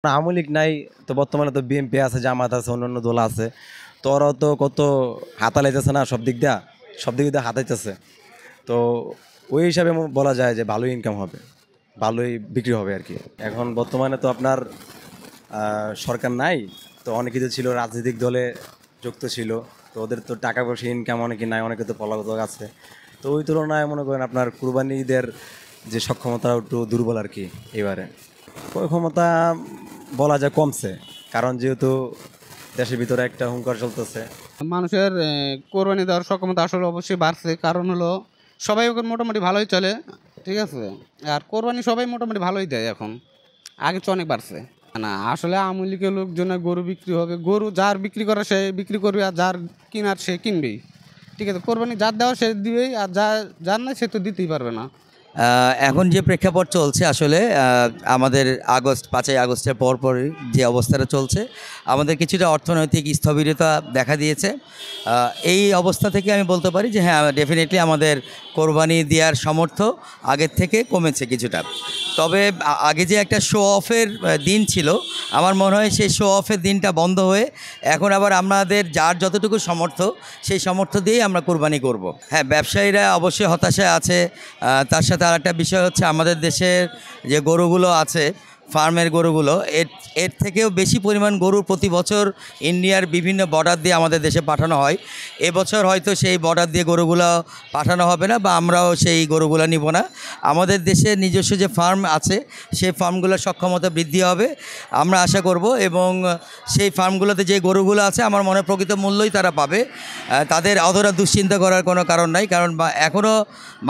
আওয়ামী লীগ নাই, তো বর্তমানে তো বিএনপি আছে, জামাত আছে, অন্যান্য দল আছে। তো ওরাও তো কত হাতালাইতেছে না, সব দিক দিয়ে হাতাইতেছে। তো ওই হিসাবে বলা যায় যে ভালোই ইনকাম হবে, ভালোই বিক্রি হবে আর কি। এখন বর্তমানে তো আপনার সরকার নাই, তো অনেকেই তো ছিল রাজনৈতিক দলে যুক্ত ছিল, তো ওদের তো টাকা পয়সা ইনকাম অনেকে নাই, অনেকে তো পলাতক আছে। তো ওই তুলনায় মনে করেন আপনার কুরবানি ঈদের যে সক্ষমতা একটু দুর্বল আর কি এবারে। ক্রয় ক্ষমতা বলা যায় কমছে, কারণ যেহেতু দেশের ভিতরে একটা হুঙ্কার চলতেছে। মানুষের কোরবানি দেওয়ার সক্ষমতা আসলে অবশ্যই বাড়ছে, কারণ হলো সবাই এখন মোটামুটি ভালোই চলে, ঠিক আছে। আর কোরবানি সবাই মোটামুটি ভালোই দেয় এখন, আগে তো অনেক বাড়ছে। না আসলে আওয়ামী লীগের লোকজনে গরু বিক্রি হবে, গরু যার বিক্রি করা সে বিক্রি করবে, আর যার কেনার সে কিনবেই, ঠিক আছে। কোরবানি যার দেওয়া সে দিবেই, আর যার না সে তো দিতেই পারবে না। এখন যে প্রেক্ষাপট চলছে আসলে আমাদের 5ই আগস্টের পরপরই যে অবস্থাটা চলছে, আমাদের কিছুটা অর্থনৈতিক স্থবিরতা দেখা দিয়েছে। এই অবস্থা থেকে আমি বলতে পারি যে হ্যাঁ, ডেফিনেটলি আমাদের কোরবানি দেওয়ার সামর্থ্য আগের থেকে কমেছে কিছুটা। তবে আগে যে একটা শো অফের দিন ছিল, আমার মনে হয় সেই শো অফের দিনটা বন্ধ হয়ে এখন আবার আমাদের যার যতটুকু সামর্থ্য, সেই সামর্থ্য দিয়েই আমরা কোরবানি করব। হ্যাঁ, ব্যবসায়ীরা অবশ্যই হতাশায় আছে। তার সাথে আরেকটা বিষয় হচ্ছে আমাদের দেশের যে গরুগুলো আছে, ফার্মের গরুগুলো, এর থেকেও বেশি পরিমাণ গরু প্রতি বছর ইন্ডিয়ার বিভিন্ন বর্ডার দিয়ে আমাদের দেশে পাঠানো হয়। এবছর হয়তো সেই বর্ডার দিয়ে গরুগুলো পাঠানো হবে না, বা আমরাও সেই গরুগুলো নিব না। আমাদের দেশে নিজস্ব যে ফার্ম আছে, সেই ফার্মগুলোর সক্ষমতা বৃদ্ধি হবে আমরা আশা করব, এবং সেই ফার্মগুলোতে যে গরুগুলো আছে আমার মনে প্রকৃত মূল্যই তারা পাবে। তাদের অধরা দুশ্চিন্তা করার কোনো কারণ নাই, কারণ এখনও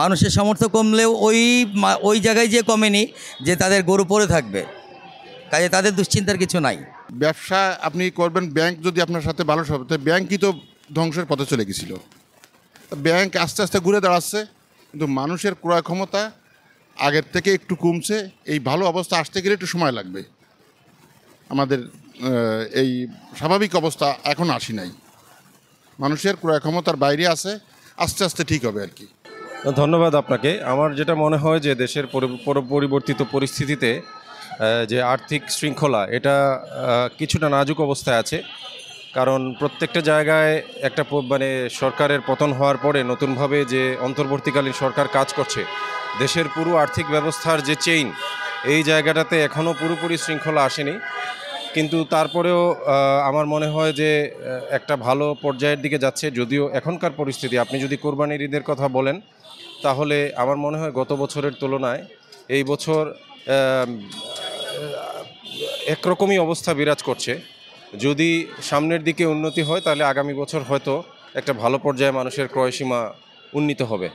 মানুষের সামর্থ্য কমলেও ওই জায়গায় যে কমেনি যে তাদের গরু পড়ে থাকবে, কাজে তাদের দুশ্চিন্তার কিছু নাই। ব্যবসা আপনি করবেন, ব্যাংক যদি আপনার সাথে ভালো হবে, তো ব্যাংকই তো ধ্বংসের পথে চলে গেছিল। ব্যাংক আস্তে আস্তে ঘুরে দাঁড়াচ্ছে, কিন্তু মানুষের ক্রয় ক্ষমতা আগের থেকে একটু কমছে। এই ভালো অবস্থা আসতে গেলে একটু সময় লাগবে। আমাদের এই স্বাভাবিক অবস্থা এখন আসি নাই, মানুষের ক্রয় ক্ষমতার বাইরে আছে, আস্তে আস্তে ঠিক হবে আর কি। ধন্যবাদ আপনাকে। আমার যেটা মনে হয় যে দেশের পরিবর্তিত পরিস্থিতিতে যে আর্থিক শৃঙ্খলা, এটা কিছুটা নাজুক অবস্থায় আছে। কারণ প্রত্যেকটা জায়গায় একটা মানে সরকারের পতন হওয়ার পরে নতুনভাবে যে অন্তর্বর্তীকালীন সরকার কাজ করছে, দেশের পুরো আর্থিক ব্যবস্থার যে চেইন, এই জায়গাটাতে এখনও পুরোপুরি শৃঙ্খলা আসেনি। কিন্তু তারপরেও আমার মনে হয় যে একটা ভালো পর্যায়ের দিকে যাচ্ছে। যদিও এখনকার পরিস্থিতি, আপনি যদি কোরবানির ঈদের কথা বলেন, তাহলে আমার মনে হয় গত বছরের তুলনায় এই বছর একরকমই অবস্থা বিরাজ করছে। যদি সামনের দিকে উন্নতি হয়, তাহলে আগামী বছর হয়তো একটা ভালো পর্যায়ে মানুষের ক্রয়সীমা উন্নীত হবে।